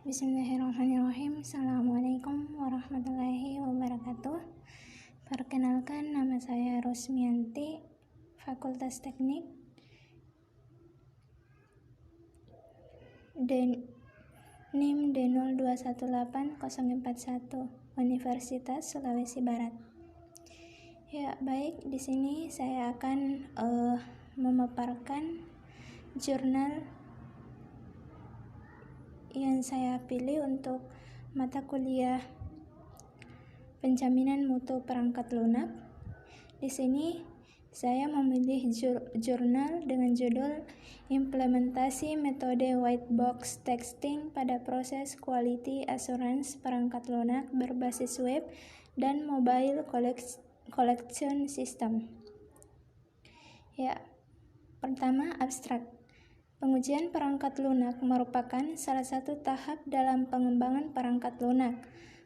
Bismillahirrahmanirrahim. Assalamualaikum warahmatullahi wabarakatuh. Perkenalkan, nama saya Rosmianti, Fakultas Teknik, NIM D0218041, Universitas Sulawesi Barat. Ya, baik, di sini saya akan memaparkan jurnal yang saya pilih untuk mata kuliah penjaminan mutu perangkat lunak. Di sini saya memilih jurnal dengan judul Implementasi Metode White Box Testing pada Proses Quality Assurance Perangkat Lunak Berbasis Web dan Mobile Collection System. Ya, pertama, abstrak. Pengujian perangkat lunak merupakan salah satu tahap dalam pengembangan perangkat lunak.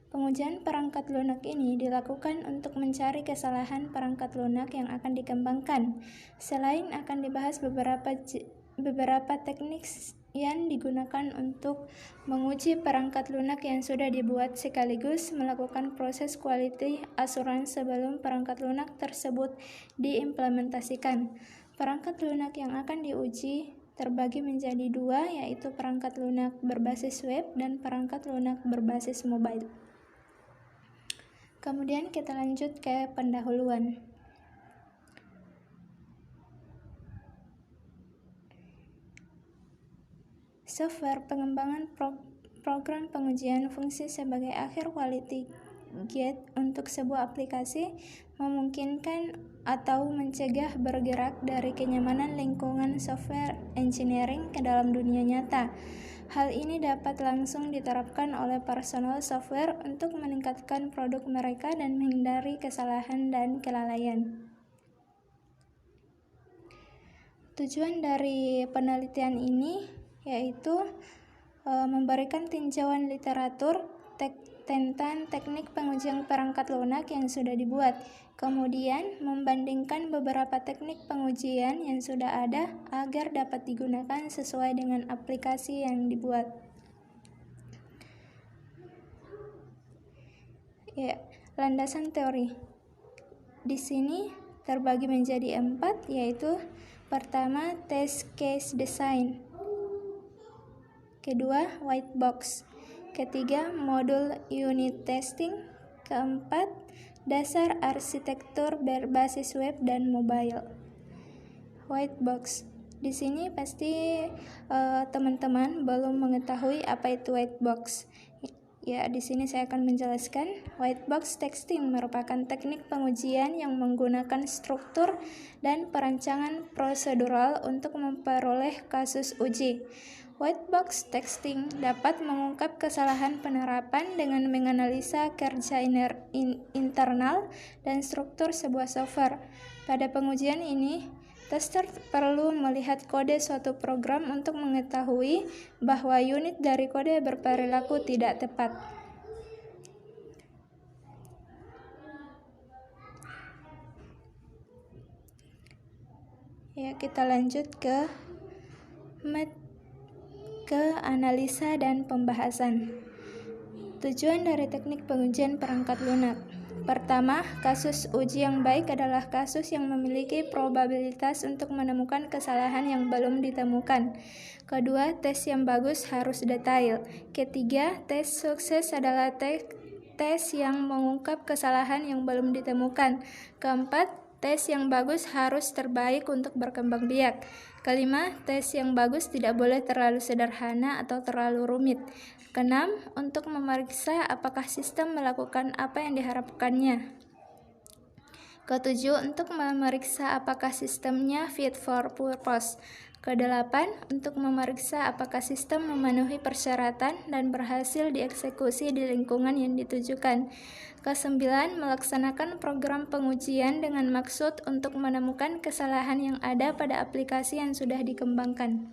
Pengujian perangkat lunak ini dilakukan untuk mencari kesalahan perangkat lunak yang akan dikembangkan. Selain akan dibahas beberapa teknik yang digunakan untuk menguji perangkat lunak yang sudah dibuat, sekaligus melakukan proses quality assurance sebelum perangkat lunak tersebut diimplementasikan. Perangkat lunak yang akan diuji terbagi menjadi dua, yaitu perangkat lunak berbasis web dan perangkat lunak berbasis mobile. Kemudian kita lanjut ke pendahuluan. Software pengembangan program pengujian fungsi sebagai akhir quality gate untuk sebuah aplikasi memungkinkan atau mencegah bergerak dari kenyamanan lingkungan software engineering ke dalam dunia nyata. Hal ini dapat langsung diterapkan oleh personal software untuk meningkatkan produk mereka dan menghindari kesalahan dan kelalaian. Tujuan dari penelitian ini yaitu memberikan tinjauan literatur tentang teknik pengujian perangkat lunak yang sudah dibuat, kemudian membandingkan beberapa teknik pengujian yang sudah ada agar dapat digunakan sesuai dengan aplikasi yang dibuat. Ya, landasan teori di sini terbagi menjadi 4, yaitu pertama, test case design, kedua, white box, ketiga, modul unit testing, keempat, dasar arsitektur berbasis web dan mobile. White box. Di sini pasti teman-teman belum mengetahui apa itu white box. Ya, di sini saya akan menjelaskan. White box testing merupakan teknik pengujian yang menggunakan struktur dan perancangan prosedural untuk memperoleh kasus uji. White box testing dapat mengungkap kesalahan penerapan dengan menganalisa kerja internal dan struktur sebuah software. Pada pengujian ini, tester perlu melihat kode suatu program untuk mengetahui bahwa unit dari kode berperilaku tidak tepat. Ya, kita lanjut ke analisa dan pembahasan. Tujuan dari teknik pengujian perangkat lunak. Pertama, kasus uji yang baik adalah kasus yang memiliki probabilitas untuk menemukan kesalahan yang belum ditemukan. Kedua, tes yang bagus harus detail. Ketiga, tes sukses adalah tes yang mengungkap kesalahan yang belum ditemukan. Keempat, tes yang bagus harus terbaik untuk berkembang biak. Kelima, tes yang bagus tidak boleh terlalu sederhana atau terlalu rumit. Keenam, untuk memeriksa apakah sistem melakukan apa yang diharapkannya. Ketujuh, untuk memeriksa apakah sistemnya fit for purpose. Kedelapan, untuk memeriksa apakah sistem memenuhi persyaratan dan berhasil dieksekusi di lingkungan yang ditujukan. Kesembilan, melaksanakan program pengujian dengan maksud untuk menemukan kesalahan yang ada pada aplikasi yang sudah dikembangkan.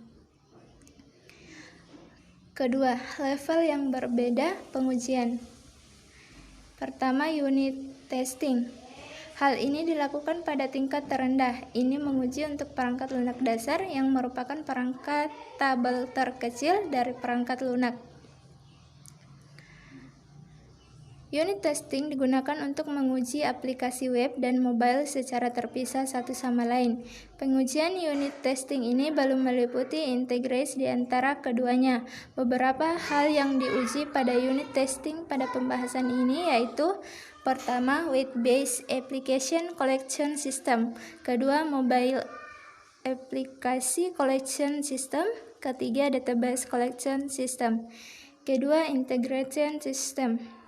Kedua, level yang berbeda pengujian. Pertama, unit testing. Hal ini dilakukan pada tingkat terendah. Ini menguji untuk perangkat lunak dasar yang merupakan perangkat tabel terkecil dari perangkat lunak. Unit testing digunakan untuk menguji aplikasi web dan mobile secara terpisah satu sama lain. Pengujian unit testing ini belum meliputi integrasi di antara keduanya. Beberapa hal yang diuji pada unit testing pada pembahasan ini yaitu: pertama, web-based application collection system. Kedua, mobile application collection system. Ketiga, database collection system. Kedua, integration system.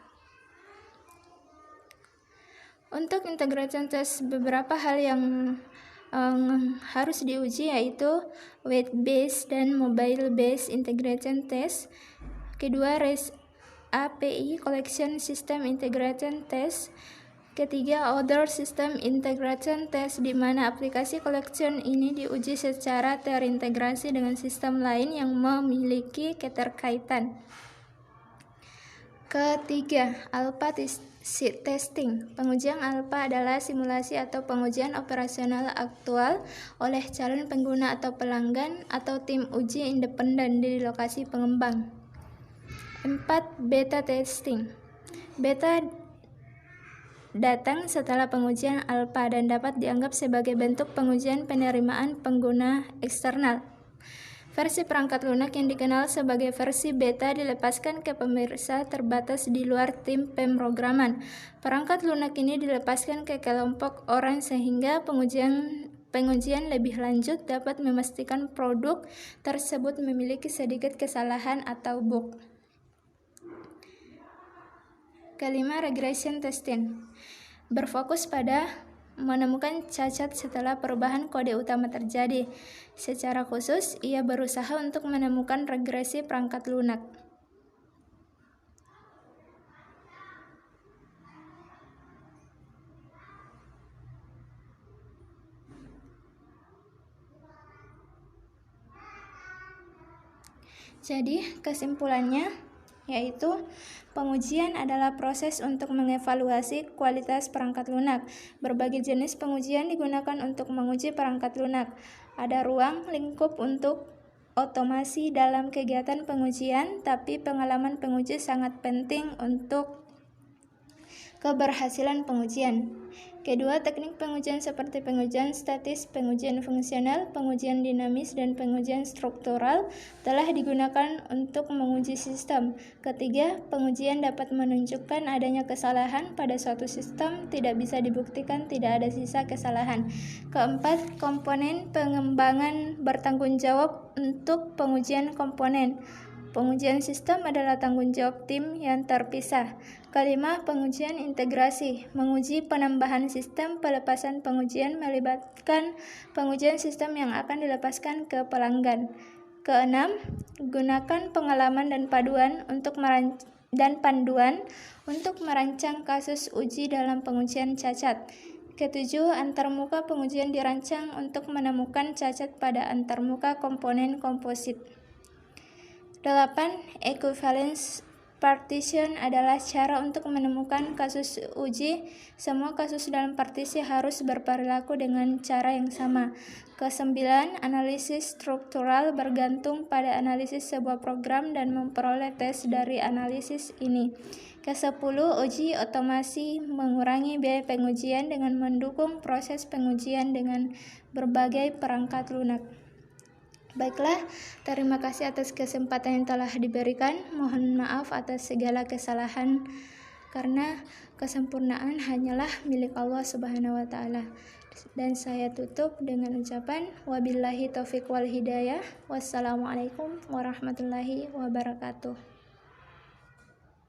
Untuk integration test, beberapa hal yang harus diuji yaitu web-based dan mobile-based integration test. Kedua, REST API Collection System Integration Test. Ketiga, Other System Integration Test, di mana aplikasi collection ini diuji secara terintegrasi dengan sistem lain yang memiliki keterkaitan. Ketiga, alpha testing. Pengujian alpha adalah simulasi atau pengujian operasional aktual oleh calon pengguna atau pelanggan atau tim uji independen di lokasi pengembang. 4. Beta testing. Beta datang setelah pengujian alpha dan dapat dianggap sebagai bentuk pengujian penerimaan pengguna eksternal. Versi perangkat lunak yang dikenal sebagai versi beta dilepaskan ke pemirsa terbatas di luar tim pemrograman. Perangkat lunak ini dilepaskan ke kelompok orang sehingga pengujian lebih lanjut dapat memastikan produk tersebut memiliki sedikit kesalahan atau bug. Kelima, regression testing. Berfokus pada menemukan cacat setelah perubahan kode utama terjadi. Secara khusus, ia berusaha untuk menemukan regresi perangkat lunak. Jadi, kesimpulannya yaitu pengujian adalah proses untuk mengevaluasi kualitas perangkat lunak. Berbagai jenis pengujian digunakan untuk menguji perangkat lunak. Ada ruang lingkup untuk otomasi dalam kegiatan pengujian, tapi pengalaman penguji sangat penting untuk keberhasilan pengujian. Kedua, teknik pengujian seperti pengujian statis, pengujian fungsional, pengujian dinamis, dan pengujian struktural telah digunakan untuk menguji sistem. Ketiga, pengujian dapat menunjukkan adanya kesalahan pada suatu sistem, tidak bisa dibuktikan tidak ada sisa kesalahan. Keempat, komponen pengembangan bertanggung jawab untuk pengujian komponen. Pengujian sistem adalah tanggung jawab tim yang terpisah. Kelima, pengujian integrasi. Menguji penambahan sistem. Pelepasan pengujian melibatkan pengujian sistem yang akan dilepaskan ke pelanggan. Keenam, gunakan pengalaman dan panduan untuk merancang kasus uji dalam pengujian cacat. Ketujuh, antarmuka pengujian dirancang untuk menemukan cacat pada antarmuka komponen komposit. 8. Equivalence partition adalah cara untuk menemukan kasus uji. Semua kasus dalam partisi harus berperilaku dengan cara yang sama. Ke-9, analisis struktural bergantung pada analisis sebuah program dan memperoleh tes dari analisis ini. Ke-10, uji otomasi mengurangi biaya pengujian dengan mendukung proses pengujian dengan berbagai perangkat lunak. Baiklah, terima kasih atas kesempatan yang telah diberikan. Mohon maaf atas segala kesalahan, karena kesempurnaan hanyalah milik Allah Subhanahu wa Ta'ala. Dan saya tutup dengan ucapan wabillahi taufiq wal hidayah. Wassalamualaikum warahmatullahi wabarakatuh.